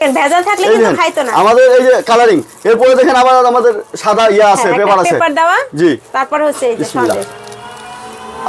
ভেজাল থাকলে কিন্তু খাইতো না। আমাদের এই যে কালারিং, এরপরে দেখেন আবার আমাদের সাদা ইয়া আছে, পেপার আছে, পেপার দেওয়া। জি, তারপর হচ্ছে এই যে সন্দেশ।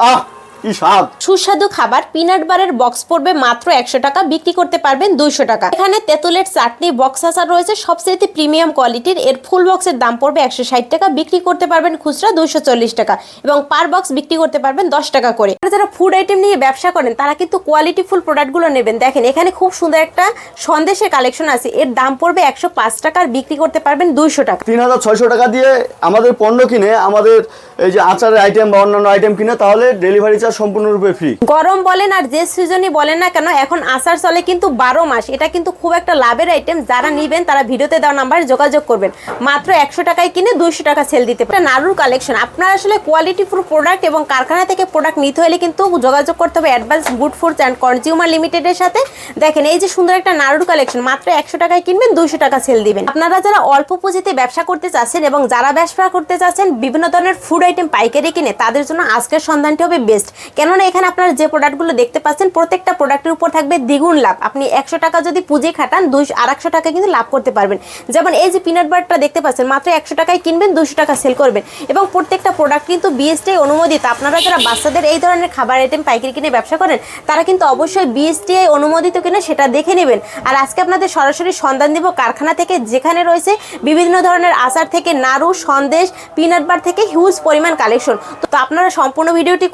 আহ কি স্বাদ! সুস্বাদু খাবার পিনাট বারের বক্স পড়বে মাত্র 100 টাকা, বিক্রি করতে পারবেন 200 টাকা। এখানে তেঁতুলের চাটনি বক্স আচার রয়েছে সবচেয়ে প্রিমিয়াম কোয়ালিটির। এর ফুল বক্সের দাম পড়বে 160 টাকা, বিক্রি করতে পারবেন খুচরা 240 টাকা এবং পার বক্স বিক্রি করতে পারবেন 10 টাকা করে। যারা ফুড আইটেম নিয়ে ব্যবসা করেন তারা কিন্তু কোয়ালিটি ফুল প্রোডাক্টগুলো নেবেন। দেখেন এখানে খুব সুন্দর একটা সন্দেশের কালেকশন আছে, এর দাম পড়বে 105 টাকা, আর বিক্রি করতে পারবেন 200 টাকা। 3600 টাকা দিয়ে আমাদের পণ্য কিনে, আমাদের এই যে আচারের আইটেম বা অন্যান্য আইটেম কিনে, তাহলে ডেলিভারি চার্জ সম্পূর্ণরূপে ফ্রি। গরম বলেন আর যে সিজনই বলেন না কেন, এখন আচার চলে কিন্তু 12 মাস। এটা কিন্তু খুব একটা লাভের আইটেম। যারা নিবেন তারা ভিডিওতে দেওয়া নাম্বারে যোগাযোগ করবেন। মাত্র 100 টাকায় কিনে 200 টাকা সেল দিতে পারেন। নাড়ুর কালেকশন, আপনারা আসলে কোয়ালিটি ফুল প্রোডাক্ট এবং কারখানা থেকে প্রোডাক্ট নিতে হলে কিন্তু যোগাযোগ করতে হবে advance good foods and consumer লিমিটেডের সাথে। দেখেন এই যে সুন্দর একটা নাড়ুর কালেকশন, মাত্র 100 টাকায় কিনবেন 200 টাকা সেল দিবেন। আপনারা যারা অল্প পুঁজিতে ব্যবসা করতে চাচ্ছেন এবং যারা ব্যবসা করতে চাচ্ছেন বিভিন্ন ধরনের ফুড আইটেম পাইকারি কিনে, তাদের জন্য আজকের সন্ধানটি হবে বেস্ট। কেননা এখানে আপনারা যে প্রোডাক্টগুলো দেখতে পাচ্ছেন প্রত্যেকটা প্রোডাক্টের উপর থাকবে দ্বিগুণ লাভ। আপনি 100 টাকা যদি পুঁজি খাটান 200 টাকা কিন্তু লাভ করতে পারবেন। যেমন এই যে পিনাট বাটারটা দেখতে পাচ্ছেন, মাত্র 100 টাকায় কিনবেন 200 টাকা সেল করবেন এবং প্রত্যেকটা প্রোডাক্ট কিন্তু বিএসটিআই অনুমোদিত। আপনারা যারা বাচ্চাদের এই ধরনের খাবার আইটেম পাইকারি কিনে ব্যবসা করেন তারা কিন্তু অবশ্যই বিএসটিআই অনুমোদিত কিনা সেটা দেখে নেবেন। আর আজকে আপনাদের সরাসরি সন্ধান দিব কারখানা থেকে, যেখানে রয়েছে বিভিন্ন ধরনের আচার থেকে নাড়ু, সন্দেশ, পিনাট বাটার থেকে হিউজ পরিমাণ কালেকশন। তো আপনারা সম্পূর্ণ ভিডিওটি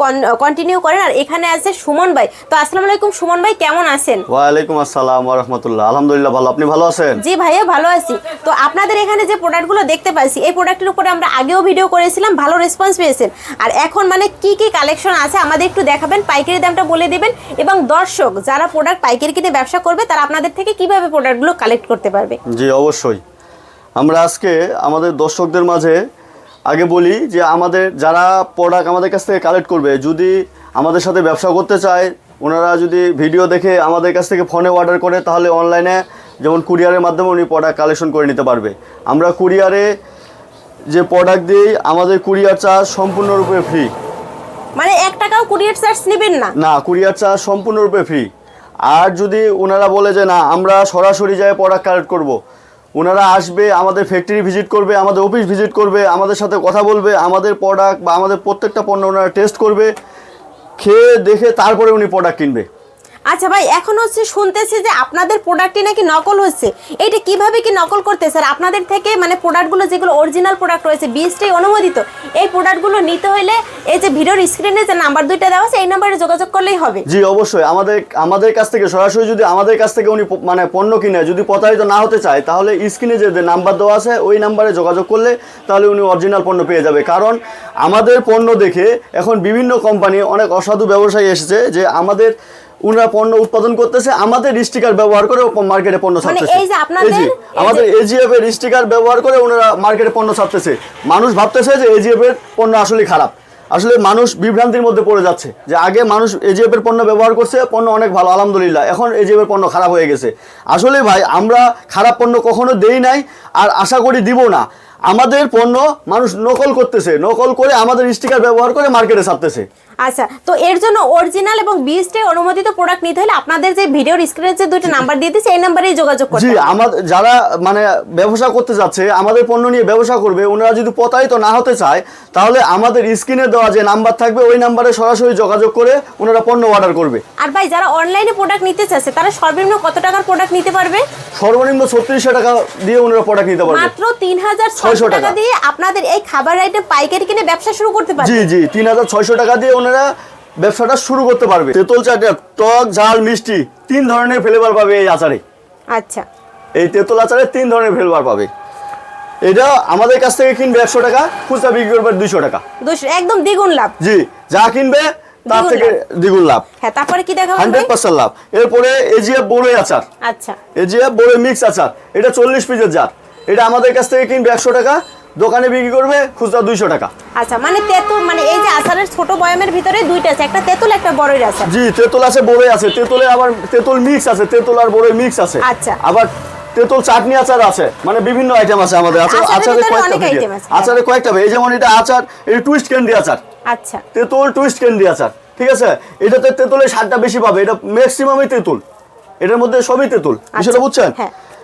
কন্টিনিউ করেন। আর এখানে আছে সুমন ভাই। তো আসসালামু আলাইকুম সুমন ভাই, কেমন আছেন? ওয়া আলাইকুম আসসালাম ওয়া রাহমাতুল্লাহ। আলহামদুলিল্লাহ ভালো, আপনি ভালো আছেন? জি ভাইয়া ভালো আছি। তো আপনাদের এখানে যে প্রোডাক্টগুলো দেখতে পাচ্ছি এই প্রোডাক্টের উপরে আমরা আগেও ভিডিও করেছিলাম, ভালো রেসপন্স পেয়েছেন। আর এখন মানে কি কি কালেকশন আছে আমাদের একটু দেখাবেন, পাইকারি দামটা বলে দিবেন এবং দর্শক যারা প্রোডাক্ট পাইকারি কিনে ব্যবসা করবে তারা আপনাদের থেকে কিভাবে প্রোডাক্টগুলো কালেক্ট করতে পারবে। জি অবশ্যই। আমরা আজকে আমাদের দর্শকদের মাঝে আগে বলি যে আমাদের যারা প্রোডাক্ট আমাদের কাছ থেকে কালেক্ট করবে, যদি আমাদের সাথে ব্যবসা করতে চায়, ওনারা যদি ভিডিও দেখে আমাদের কাছ থেকে ফোনে অর্ডার করে, তাহলে অনলাইনে যেমন কুরিয়ারের মাধ্যমে উনি প্রোডাক্ট কালেকশন করে নিতে পারবে। আমরা কুরিয়ারে যে প্রোডাক্ট দিই, আমাদের কুরিয়ার চার্জ সম্পূর্ণরূপে ফ্রি। মানে 1 টাকাও কুরিয়ার চার্জ নেবেন না? না, কুরিয়ার চার্জ সম্পূর্ণরূপে ফ্রি। আর যদি ওনারা বলে যে না আমরা সরাসরি যাই প্রোডাক্ট কালেক্ট করব, ওনারা আসবে, আমাদের ফ্যাক্টরি ভিজিট করবে, আমাদের অফিস ভিজিট করবে, আমাদের সাথে কথা বলবে, আমাদের প্রোডাক্ট বা আমাদের প্রত্যেকটা পণ্য ওনারা টেস্ট করবে, খেয়ে দেখে তারপরে উনি প্রোডাক্ট কিনবে। আচ্ছা ভাই, এখন হচ্ছে শুনতেছি যে আপনাদের প্রোডাক্টটি নাকি নকল হচ্ছে। এইটা কিভাবে কি নকল করতে স্যার? আপনাদের থেকে মানে প্রোডাক্টগুলো যেগুলো অরিজিনাল প্রোডাক্ট রয়েছে বিএসটিআই অনুমোদিত, এই প্রোডাক্টগুলো নিতে হলে এই যে ভিডিওর স্ক্রিনে যে নাম্বার দুইটা দেওয়া আছে এই নাম্বারে যোগাযোগ করলেই হবে। জি অবশ্যই। আমাদের কাছ থেকে সরাসরি যদি আমাদের কাছ থেকে উনি মানে পণ্য কিনে যদি প্রতারিত না হতে চায়, তাহলে স্ক্রিনে যে নাম্বার দেওয়া আছে ওই নাম্বারে যোগাযোগ করলে তাহলে উনি অরিজিনাল পণ্য পেয়ে যাবে। কারণ আমাদের পণ্য দেখে এখন বিভিন্ন কোম্পানি, অনেক অসাধু ব্যবসায়ী এসেছে যে ওনারা পণ্য উৎপাদন করতেছে, আমাদের স্টিকার ব্যবহার করে মার্কেটে পণ্য ছাড়তেছে। আমাদের এজিএফ এর স্টিকার ব্যবহার করে ওনারা মার্কেটে পণ্য ছাড়তেছে। মানুষ ভাবতেছে যে এজিএফ এর পণ্য আসলে খারাপ। আসলে মানুষ বিভ্রান্তির মধ্যে পড়ে যাচ্ছে যে আগে মানুষ এজিএফ এর পণ্য ব্যবহার করছে, পণ্য অনেক ভালো আলহামদুলিল্লাহ, এখন এজিএফ এর পণ্য খারাপ হয়ে গেছে। আসলে ভাই আমরা খারাপ পণ্য কখনো দেই নাই আর আশা করি দিব না। আমাদের পণ্য মানুষ নকল করতেছে, নকল করে আমাদের স্টিকার ব্যবহার করে মার্কেটে ছাড়তেছে। আচ্ছা, তো এর জন্য অরিজিনাল এবং বিএসটিআই অনুমোদিত প্রোডাক্ট নিতে হলে আপনাদের যে ভিডিওর স্ক্রিনে যে দুটো নাম্বার দিয়ে দিয়েছে এই নাম্বারেই যোগাযোগ করতে হবে। জি, আমাদের যারা মানে ব্যবসা করতে যাচ্ছে, আমাদের পণ্য নিয়ে ব্যবসা করবে, ওনারা যদি প্রতারিত না হতে চায়, তাহলে আমাদের স্ক্রিনে দেওয়া যে নাম্বার থাকবে ওই নাম্বারে সরাসরি যোগাযোগ করে ওনারা পণ্য অর্ডার করবে। আর ভাই যারা অনলাইনে প্রোডাক্ট নিতে চাচ্ছে তারা সর্বনিম্ন কত টাকার প্রোডাক্ট নিতে পারবে? সর্বনিম্ন 3600 টাকা দিয়ে ওনারা প্রোডাক্ট নিতে পারবে। মাত্র 3600 টাকা দিয়ে আপনাদের এই খাবার আইটেম পাইকারি কিনে ব্যবসা শুরু করতে পারবে। জি জি, 3600 টাকা দিয়ে ওনারা ব্যবসাটা শুরু করতে পারবে। তেঁতুল চাটনি, টক, ঝাল, মিষ্টি 3 ধরনের ফ্লেভার পাবে এই আচারে। আচ্ছা, এই তেঁতুল আচারে 3 ধরনের ফ্লেভার পাবে। এটা আমাদের কাছ থেকে কিনবে 100 টাকা, খুচরা বিক্রি করবে 200 টাকা। 200, একদম দ্বিগুণ লাভ। জি, যা কিনবে তার থেকে দ্বিগুণ লাভ। হ্যাঁ, তারপরে কি দেখাবো? 100% লাভ। এরপরে এজিএফ বড়ই আচার। আচ্ছা, এজিএফ বড়ই মিক্স আচার, এটা 40 পিসের জার। এটা আমাদের কাছ থেকে কিনবে 100 টাকা, দোকানে বিক্রি করবে খুচরা 200 টাকা। আচ্ছা, মানে তেঁতুল, মানে এই যে আচারের ছোট বয়ামের ভিতরে দুইটা আছে, একটা তেঁতুল একটা বড়ই আচার। জি, তেঁতুল আছে, বড়ই আছে। তেঁতুলে আবার তেঁতুল মিক্স আছে, তেঁতুল আর বড়ই মিক্স আছে। আচ্ছা, আবার তেঁতুল চাটনি আচার আছে, মানে বিভিন্ন আইটেম আছে আমাদের। আচারে কয়েকটা এই যেমন এটা আচার, এটা টুইস্ট ক্যান্ডি আচার। আচ্ছা, তেঁতুল টুইস্ট ক্যান্ডি আচার, ঠিক আছে। এটাতে তেঁতুলের স্বাদটা বেশি পাবে, এটা ম্যাক্সিমামই তেঁতুল, এটার মধ্যে সবই তেঁতুল, বিষয়টা বুঝছেন?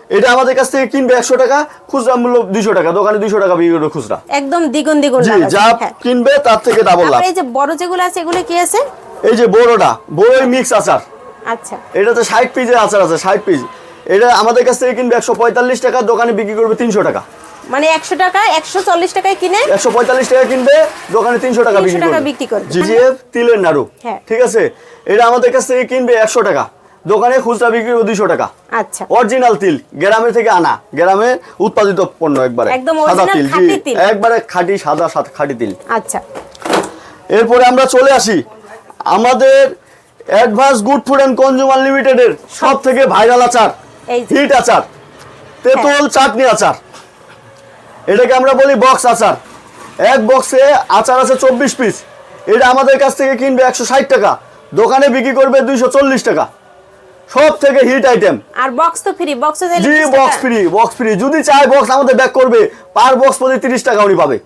এটা আমাদের কাছ থেকে কিনবে 100 টাকা, খুচরা মূল্য 200 টাকা, দোকানে 200 টাকা বিক্রি করবে খুচরা। একদম দ্বিগুণ জি, লাভ আছে। যা হ্যাঁ। কিনবে তার থেকে ডাবল লাভ। তারপরে এই যে বড় যেগুলো আছে এগুলো কি আছে? এই যে বড়টা, বড়ই মিক্স আচার, আচ্ছা এটাতে 60 পিসের আচার আছে, 60 পিস। এটা আমাদের কাছ থেকে কিনবে 145 টাকা, দোকানে বিক্রি করবে 300 টাকা। মানে 100 টাকা 140 টাকায় কিনে 145 টাকা কিনবে, দোকানে 300 টাকা 300 টাকা বিক্রি বিক্রি করবে। করবে। জিজিএফ তিলের নাড়ু, হ্যাঁ। ঠিক আছে। এটা আমাদের কাছ থেকে কিনবে 100 টাকা, দোকানে খুচরা বিক্রি করবে 200 টাকা। আচ্ছা অরিজিনাল তিল, গ্রামের থেকে আনা, গ্রামে উৎপাদিত পণ্য, একবারে একদম সাদা original তিল, খাঁটি তিল। একবারে খাঁটি সাদা খাঁটি তিল। আচ্ছা এরপরে আমরা চলে আসি আমাদের advance good food and consumer লিমিটেডের সব থেকে ভাইরাল আচার, এই যে। হিট আচার, তেঁতুল চাটনি আচার। এটাকে আমরা বলি বক্স আচার। এক বক্সে আচার আছে 24 পিস। এটা আমাদের কাছ থেকে কিনবে 160 টাকা, দোকানে বিক্রি করবে 240 টাকা। সব থেকে হিট আইটেম। আর বক্স তো ফ্রি, বক্স তো জি, বক্স ফ্রি, বক্স ফ্রি। যদি চায় বক্স আমাদের ব্যাক করবে, পার বক্স প্রতি 30 টাকা উনি পাবে।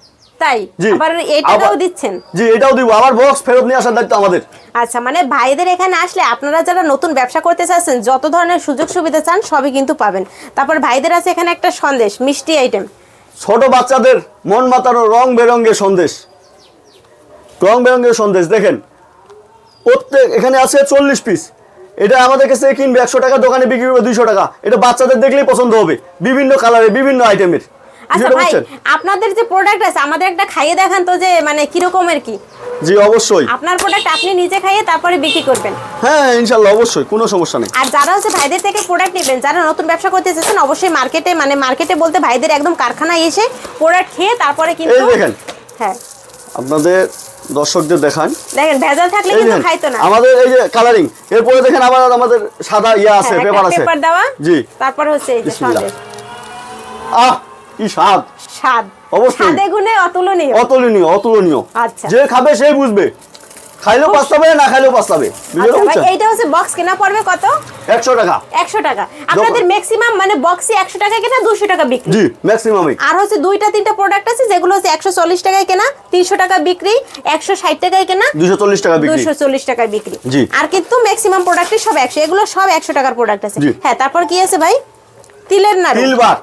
তাই জি। আবার এটাও আবার- দিচ্ছেন? জি, এটাও দিব। আবার বক্স ফেরত নিয়ে আসার দায়িত্ব আমাদের। আচ্ছা, মানে ভাইদের এখানে আসলে আপনারা যারা নতুন ব্যবসা করতে চাচ্ছেন যত ধরনের সুযোগ সুবিধা চান সবই কিন্তু পাবেন। তারপর ভাইদের আছে এখানে একটা সন্দেশ, মিষ্টি আইটেম। ছোট বাচ্চাদের মন মাতানো রং বেরঙের সন্দেশ, রং বেরঙের সন্দেশ দেখেন। প্রত্যেক এখানে আছে 40 পিস। এটা আমাদের কাছে কিনবে 100 টাকা, দোকানে বিক্রি করবে 200 টাকা। এটা বাচ্চাদের দেখলেই পছন্দ হবে, বিভিন্ন কালারের, বিভিন্ন আইটেমের। আচ্ছা ভাই, আপনাদের যে প্রোডাক্ট আছে আমাদের একটা খাইয়ে দেখান তো, যে মানে কি রকমের কি? জি অবশ্যই। আপনার প্রোডাক্ট আপনি নিজে খাইয়ে তারপরে বিক্রি করবেন। হ্যাঁ ইনশাল্লাহ, অবশ্যই, কোনো সমস্যা নেই। আর যারা হচ্ছে ভাইদের থেকে প্রোডাক্ট নেবেন, যারা নতুন ব্যবসা করতে চাচ্ছেন, অবশ্যই মার্কেটে, মানে মার্কেটে বলতে ভাইদের একদম কারখানায় এসে প্রোডাক্ট খেয়ে তারপরে এই কিন্তু। দেখেন, হ্যাঁ আপনাদের দর্শকদের দেখান। দেখেন, ভেজাল থাকলে এই কিন্তু দেখেন খাইতো না। আমাদের এই যে কালারিং। এরপরে দেখেন আবার আমাদের সাদা ইয়া আছে, হ্যাঁ, পেপার একটা আছে। পেপার দেওয়া। জি। তারপর হচ্ছে এই যে বিসমিল্লাহ। সন্দেশ। আহ কি স্বাদ, স্বাদ অবশ্যই। স্বাদে গুণে অতুলনীয়। অতুলনীয়, অতুলনীয়। আচ্ছা। যে খাবে সেই বুঝবে, খাইলেও পাস্তাবে, না খাইলেও পাস্তাবে। আচ্ছা ভাই, এইটা হচ্ছে বক্স কেনা পড়বে কত? 100 টাকা। 100 টাকা। আপনাদের ম্যাক্সিমাম মানে বক্সে 100 টাকা কেনা, 200 টাকা বিক্রি। জি, ম্যাক্সিমামই। আর হচ্ছে দুইটা তিনটা প্রোডাক্ট আছে যেগুলো হচ্ছে 140 টাকায় কেনা, 300 টাকা বিক্রি, 160 টাকায় কেনা, 240 টাকা বিক্রি। 240 টাকায় বিক্রি। জি। আর কিন্তু ম্যাক্সিমাম প্রোডাক্টই সব 100, এগুলো সব 100 টাকার প্রোডাক্ট আছে। জি। হ্যাঁ, তারপর কি আছে ভাই? তিলের নাড়ু। তিলবার।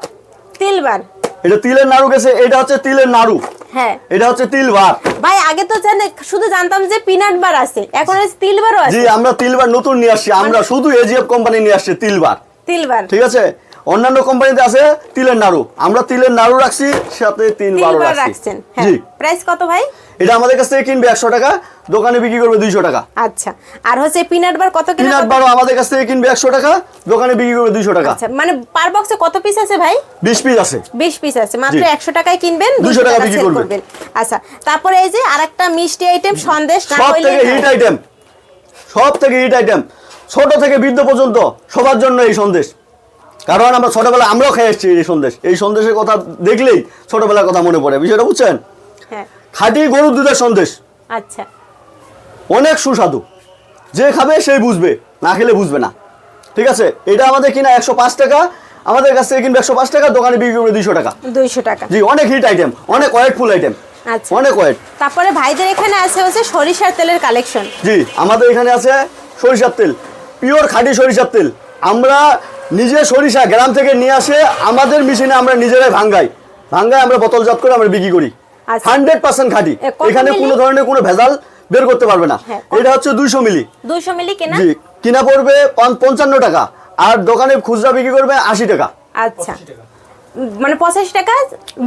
তিলবার। এটা তিলের নাড়ু গেছে, এটা হচ্ছে তিলের নাড়ু, হ্যাঁ এটা হচ্ছে তিলবার। ভাই, আগে তো শুধু জানতাম যে পিনাট বার আছে, এখন হচ্ছে তিলবারও আছে। জি, আমরা তিলবার নতুন নিয়ে আসছি। আমরা শুধু এজিএফ কোম্পানি নিয়ে আসছি তিলবার। তিলবার। ঠিক আছে, অন্যান্য কোম্পানিতে আছে তিলের নাড়ু, আমরা তিলের নাড়ু রাখছি, সাথে তিলবারও তিলবার রাখছি। রাখছেন। হ্যাঁ। জি। প্রাইস কত ভাই? এটা আমাদের কাছ থেকে কিনবে 100 টাকা, দোকানে বিক্রি করবে 200 টাকা। আচ্ছা। আর হচ্ছে পিনাট বার কত কিনা? পিনাট বারও আমাদের কাছ থেকে কিনবে 100 টাকা, দোকানে বিক্রি করবে 200 টাকা। আচ্ছা, মানে পার বক্সে কত পিস আছে ভাই? 20 পিস আছে। 20 পিস আছে, মাত্র জি। 100 টাকায় কিনবেন, 200 টাকা বিক্রি সেল করবেন। আচ্ছা, তারপরে এই যে আরেকটা মিষ্টি আইটেম, সন্দেশ। না সব হইলে থেকে হিট আইটেম, সব থেকে হিট আইটেম, ছোট থেকে বৃদ্ধ পর্যন্ত সবার জন্য এই সন্দেশ। কারণ আমরা ছোটবেলা আমরাও খেয়ে এসেছি এই সন্দেশ। এই সন্দেশের কথা দেখলেই ছোটবেলার কথা মনে পড়ে। বিষয়টা বুঝছেন? হ্যাঁ। খাঁটি গরুর দুধের সন্দেশ, আচ্ছা। অনেক সুস্বাদু। যে খাবে সেই বুঝবে, না খেলে বুঝবে না। ঠিক আছে, এটা আমাদের কিনা 105 টাকা, আমাদের কাছ থেকে কিনবে 105 টাকা, দোকানে বিক্রি করবে 200 টাকা। 200 টাকা। জি, অনেক হিট আইটেম, অনেক ওয়েটফুল আইটেম, আচ্ছা। অনেক ওয়েট। তারপরে ভাইদের এখানে আছে হচ্ছে সরিষার তেলের কালেকশন। জি, আমাদের এখানে আছে সরিষার তেল, পিওর খাঁটি সরিষার তেল। আমরা নিজে সরিষা গ্রাম থেকে নিয়ে আসে আমাদের মেশিনে আমরা নিজেরাই ভাঙ্গাই আমরা বোতলজাত করে আমরা বিক্রি করি। আচ্ছা। 100% খাঁটি, কত এখানে মিলি? কোনো ধরনের কোনো ভেজাল বের করতে পারবে না। হ্যাঁ, এটা হচ্ছে 200 মিলি। 200 মিলি কেনা। জি, কিনা পড়বে 55 টাকা, আর দোকানে খুচরা বিক্রি করবে 80 টাকা। আচ্ছা, মানে 85 টাকা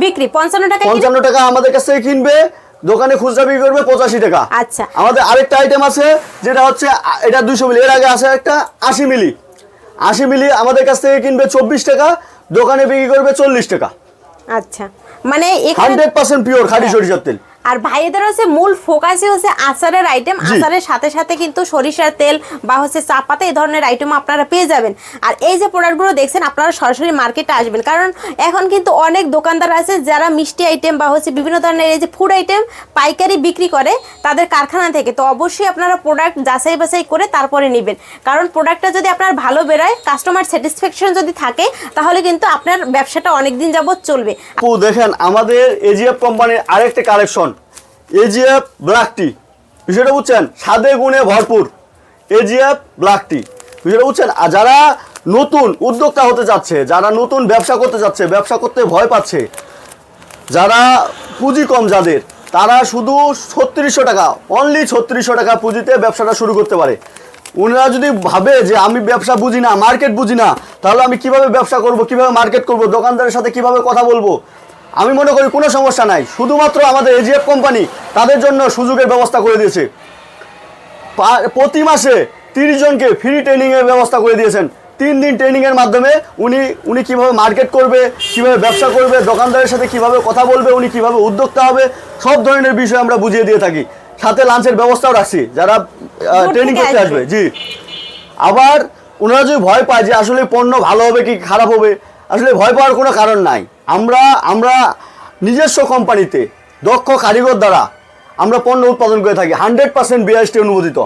বিক্রি, 55 টাকা কিনা। 55 টাকা আমাদের কাছ থেকে কিনবে, দোকানে খুচরা বিক্রি করবে 85 টাকা। আচ্ছা। আমাদের আরেকটা আইটেম আছে যেটা হচ্ছে এটা 200 মিলি, এর আগে আছে একটা 80 মিলি। 80 মিলি আমাদের কাছ থেকে কিনবে 24 টাকা, দোকানে বিক্রি করবে 40 টাকা। আচ্ছা, মানে এখানে 100% পিওর খাঁটি সরিষার তেল। আর ভাইদের হচ্ছে মূল ফোকাসই হচ্ছে আচারের আইটেম। জি। আচারের সাথে সাথে কিন্তু সরিষার তেল বা হচ্ছে চা পাতা এই ধরনের আইটেম আপনারা পেয়ে যাবেন। আর এই যে প্রোডাক্টগুলো দেখছেন, আপনারা সরাসরি মার্কেটে আসবেন, কারণ এখন কিন্তু অনেক দোকানদার আছে যারা মিষ্টি আইটেম বা হচ্ছে বিভিন্ন ধরনের এই যে ফুড আইটেম পাইকারি বিক্রি করে তাদের কারখানা থেকে। তো অবশ্যই আপনারা প্রোডাক্ট যাচাই বাছাই করে তারপরে নেবেন, কারণ প্রোডাক্টটা যদি আপনার ভালো বেরোয়, কাস্টমার স্যাটিসফ্যাকশন যদি থাকে, তাহলে কিন্তু আপনার ব্যবসাটা অনেক দিন যাবত চলবে। আপু দেখেন, আমাদের এজিএফ কোম্পানির আরেকটা কালেকশন, এজিএফ ব্ল্যাক টি। বিষয়টা বুঝছেন? স্বাদে গুণে ভরপুর এজিএফ ব্ল্যাক টি। বিষয়টা বুঝছেন? আর যারা নতুন উদ্যোক্তা হতে যাচ্ছে, যারা নতুন ব্যবসা করতে যাচ্ছে, ব্যবসা করতে ভয় পাচ্ছে, যারা পুঁজি কম যাদের, তারা শুধু 3600 টাকা, অনলি 3600 টাকা পুঁজিতে ব্যবসাটা শুরু করতে পারে। ওনারা যদি ভাবে যে আমি ব্যবসা বুঝি না, মার্কেট বুঝি না, তাহলে আমি কিভাবে ব্যবসা করব, কিভাবে মার্কেট করব, দোকানদারের সাথে কিভাবে কথা বলবো, আমি মনে করি কোনো সমস্যা নাই। শুধুমাত্র আমাদের এজিএফ কোম্পানি তাদের জন্য সুযোগের ব্যবস্থা করে দিয়েছে। প্রতি মাসে 30 জনকে ফ্রি ট্রেনিংয়ের ব্যবস্থা করে দিয়েছেন। 3 দিন ট্রেনিংয়ের মাধ্যমে উনি কীভাবে মার্কেট করবে, কিভাবে ব্যবসা করবে, দোকানদারের সাথে কিভাবে কথা বলবে, উনি কিভাবে উদ্যোক্তা হবে, সব ধরনের বিষয় আমরা বুঝিয়ে দিয়ে থাকি। সাথে লাঞ্চের ব্যবস্থাও রাখছি যারা ট্রেনিং করতে আসবে। জি, আবার ওনারা যদি ভয় পায় যে আসলে পণ্য ভালো হবে কি খারাপ হবে, আসলে ভয় পাওয়ার কোনো কারণ নাই। আমরা নিজস্ব কোম্পানিতে দক্ষ কারিগর দ্বারা আমরা পণ্য উৎপাদন করে থাকি, 100% বিআইএসটি অনুমোদিত।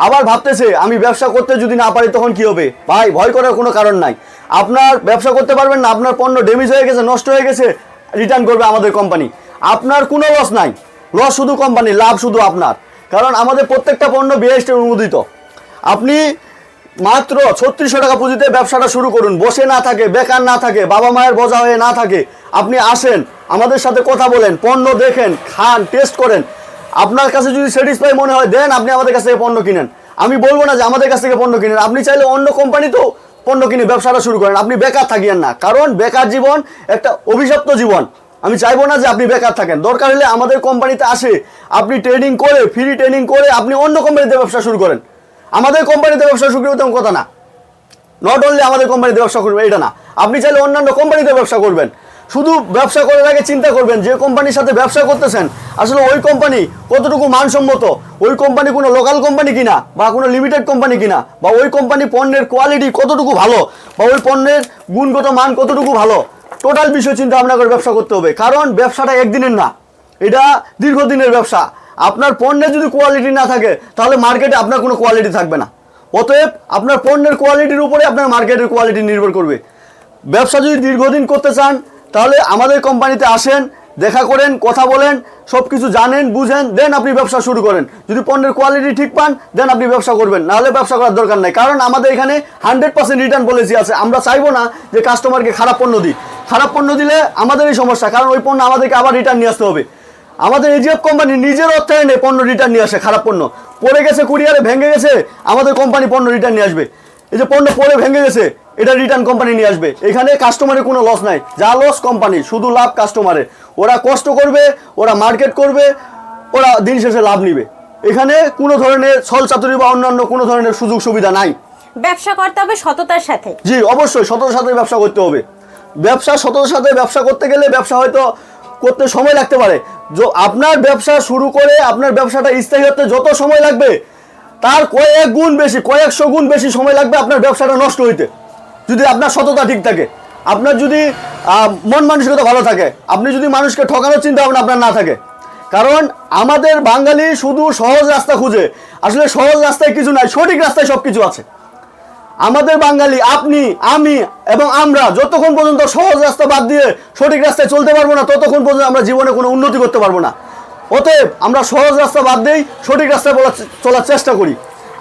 আবার ভাবতেছে আমি ব্যবসা করতে যদি না পারি তখন কি হবে? ভাই, ভয় করার কোনো কারণ নাই। আপনার ব্যবসা করতে পারবেন না, আপনার পণ্য ড্যামেজ হয়ে গেছে, নষ্ট হয়ে গেছে, রিটার্ন করবে আমাদের কোম্পানি। আপনার কোনো লস নাই, লস শুধু কোম্পানি, লাভ শুধু আপনার। কারণ আমাদের প্রত্যেকটা পণ্য বিআইএসটি অনুমোদিত। আপনি মাত্র 3600 টাকা পুঁজিতে ব্যবসাটা শুরু করুন। বসে না থাকে, বেকার না থাকে, বাবা মায়ের বোঝা হয়ে না থাকে, আপনি আসেন, আমাদের সাথে কথা বলেন, পণ্য দেখেন, খান, টেস্ট করেন। আপনার কাছে যদি স্যাটিসফাই মনে হয় দেন, আপনি আমাদের কাছ থেকে পণ্য কিনেন। আমি বলবো না যে আমাদের কাছ থেকে পণ্য কিনেন, আপনি চাইলে অন্য কোম্পানিতেও পণ্য কিনে ব্যবসাটা শুরু করেন। আপনি বেকার থাকিয়েন না, কারণ বেকার জীবন একটা অভিশপ্ত জীবন। আমি চাইবো না যে আপনি বেকার থাকেন। দরকার হলে আমাদের কোম্পানিতে আসে, আপনি ট্রেনিং করে, ফ্রি ট্রেনিং করে আপনি অন্য কোম্পানিতে ব্যবসা শুরু করেন। আমাদের কোম্পানিতে ব্যবসা শুরু করবে তেমন কথা না। নট অনলি আমাদের কোম্পানিতে ব্যবসা করবে এটা না, আপনি চাইলে অন্যান্য কোম্পানিতে ব্যবসা করবেন। শুধু ব্যবসা করার আগে চিন্তা করবেন যে কোম্পানির সাথে ব্যবসা করতেছেন আসলে ওই কোম্পানি কতটুকু মানসম্মত, ওই কোম্পানি কোনো লোকাল কোম্পানি কিনা বা কোনো লিমিটেড কোম্পানি কিনা, বা ওই কোম্পানি পণ্যের কোয়ালিটি কতটুকু ভালো, বা ওই পণ্যের গুণগত মান কতটুকু ভালো, টোটাল বিষয় চিন্তা ভাবনা করে ব্যবসা করতে হবে। কারণ ব্যবসাটা একদিনের না, এটা দীর্ঘদিনের ব্যবসা। আপনার পণ্যের যদি কোয়ালিটি না থাকে তাহলে মার্কেটে আপনার কোনো কোয়ালিটি থাকবে না। অতএব আপনার পণ্যের কোয়ালিটির উপরে আপনার মার্কেটের কোয়ালিটি নির্ভর করবে। ব্যবসা যদি দীর্ঘদিন করতে চান তাহলে আমাদের কোম্পানিতে আসেন, দেখা করেন, কথা বলেন, সব কিছু জানেন, বুঝেন, দেন আপনি ব্যবসা শুরু করেন। যদি পণ্যের কোয়ালিটি ঠিক পান দেন আপনি ব্যবসা করবেন, নাহলে ব্যবসা করার দরকার নেই। কারণ আমাদের এখানে 100% রিটার্ন পলিসি আছে। আমরা চাইবো না যে কাস্টমারকে খারাপ পণ্য দিই। খারাপ পণ্য দিলে আমাদেরই সমস্যা, কারণ ওই পণ্য আমাদেরকে আবার রিটার্ন নিয়ে আসতে হবে। আমাদের এজিএফ কোম্পানি নিজের অর্থায়নে পণ্য রিটার্ন নিয়ে আসে। খারাপ পণ্য পড়ে গেছে, কুরিয়ারে ভেঙে গেছে, আমাদের কোম্পানি পণ্য রিটার্ন নিয়ে আসবে। এই যে পণ্য পরে ভেঙে গেছে, এটা রিটার্ন কোম্পানি নিয়ে আসবে। এখানে কাস্টমারের কোনো লস নাই, যা লস কোম্পানি, শুধু লাভ কাস্টমারের। ওরা কষ্ট করবে, ওরা মার্কেট করবে, ওরা দিন শেষে লাভ নিবে। এখানে কোনো ধরনের ছল চাতুরি বা অন্যান্য কোনো ধরনের সুযোগ সুবিধা নাই। ব্যবসা করতে হবে সততার সাথে। জি, অবশ্যই সততার সাথে ব্যবসা করতে হবে। ব্যবসা সততার সাথে ব্যবসা করতে গেলে ব্যবসা হয়তো করতে সময় লাগতে পারে। আপনার ব্যবসা শুরু করে আপনার ব্যবসাটা স্থায়ী হতে যত সময় লাগবে তার কয়েক গুণ বেশি, কয়েকশো গুণ বেশি সময় লাগবে আপনার ব্যবসাটা নষ্ট হইতে, যদি আপনার সততা ঠিক থাকে, আপনার যদি মন মানসিকতা ভালো থাকে, আপনি যদি মানুষকে ঠকানোর চিন্তা ভাবনা আপনার না থাকে। কারণ আমাদের বাঙালি শুধু সহজ রাস্তা খুঁজে, আসলে সহজ রাস্তায় কিছু নাই, সঠিক রাস্তায় সব কিছু আছে। আমাদের বাঙালি, আপনি, আমি এবং আমরা যতক্ষণ পর্যন্ত সহজ রাস্তা বাদ দিয়ে সঠিক রাস্তায় চলতে পারবো না ততক্ষণ পর্যন্ত আমরা জীবনে কোনো উন্নতি করতে পারবো না। অতএব আমরা সহজ রাস্তা বাদ দিই, সঠিক রাস্তায় চলার চেষ্টা করি,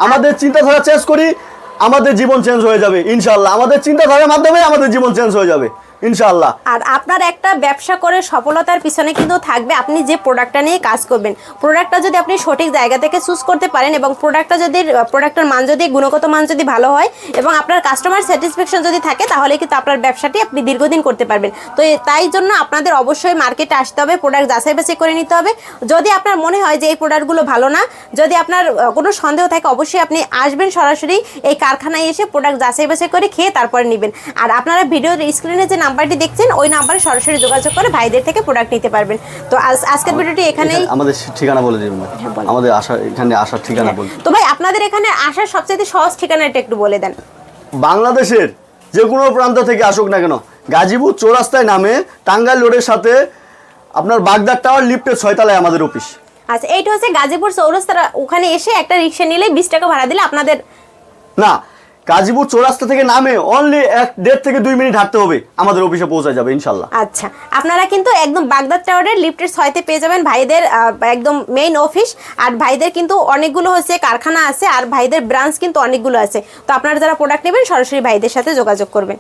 আমাদের চিন্তাধারা চেঞ্জ করি, আমাদের জীবন চেঞ্জ হয়ে যাবে ইনশাআল্লাহ। আমাদের চিন্তাধারার মাধ্যমে আমাদের জীবন চেঞ্জ হয়ে যাবে ইনশাআল্লাহ। আর আপনার একটা ব্যবসা করে সফলতার পিছনে কিন্তু থাকবে আপনি যে প্রোডাক্টটা নিয়ে কাজ করবেন। প্রোডাক্টটা যদি আপনি সঠিক জায়গা থেকে চুজ করতে পারেন এবং প্রোডাক্টের মান যদি, গুণগত মান যদি ভালো হয় এবং আপনার কাস্টমার স্যাটিসফ্যাকশন যদি থাকে, তাহলে কিন্তু আপনার ব্যবসাটি আপনি দীর্ঘদিন করতে পারবেন। তো তাই জন্য আপনাদের অবশ্যই মার্কেটে আসতে হবে, প্রোডাক্ট যাচাই বাছাই করে নিতে হবে। যদি আপনার মনে হয় যে এই প্রোডাক্টগুলো ভালো না, যদি আপনার কোনো সন্দেহ থাকে, অবশ্যই আপনি আসবেন সরাসরি এই কারখানায় এসে প্রোডাক্ট যাচাই বাছাই করে খেয়ে তারপরে নেবেন। আর আপনারা ভিডিওর স্ক্রিনে যে নাম্বারটি দেখছেন ওই নাম্বারে সরাসরি যোগাযোগ করে ভাইদের থেকে প্রোডাক্ট নিতে পারবেন। তো আজকের ভিডিওটি এখানেই। আমাদের ঠিকানা বলে দিবেন, আমাদের এখানে আসার ঠিকানা বলুন। তো ভাই আপনাদের এখানে আসার সবচেয়ে সহজ ঠিকানাটা একটু বলে দেন। বাংলাদেশের যে কোনো প্রান্ত থেকে আসুক না কেন, গাজীপুর চৌরাস্তায় নামে টাঙ্গাইল রোডের সাথে আপনার বাগদার টাওয়ার লিফটের 6 তলায় আমাদের অফিস। আচ্ছা, এইটা হচ্ছে গাজীপুর চৌরাস্তা, ওখানে এসে একটা রিক্সা নিলে 20 টাকা ভাড়া দিলে আপনাদের না, গাজীপুর চৌরাস্তা থেকে নামে অনলি 1.5 থেকে 2 মিনিট হাঁটতে হবে, আমাদের অফিসে পৌঁছে যাবে ইনশাল্লাহ। আচ্ছা, আপনারা কিন্তু একদম বাগদাদ টাওয়ারের লিফটের 6তে পেয়ে যাবেন ভাইদের একদম মেইন অফিস। আর ভাইদের কিন্তু অনেকগুলো হচ্ছে কারখানা আছে, আর ভাইদের ব্রাঞ্চ কিন্তু অনেকগুলো আছে। তো আপনারা যারা প্রোডাক্ট নেবেন সরাসরি ভাইদের সাথে যোগাযোগ করবেন।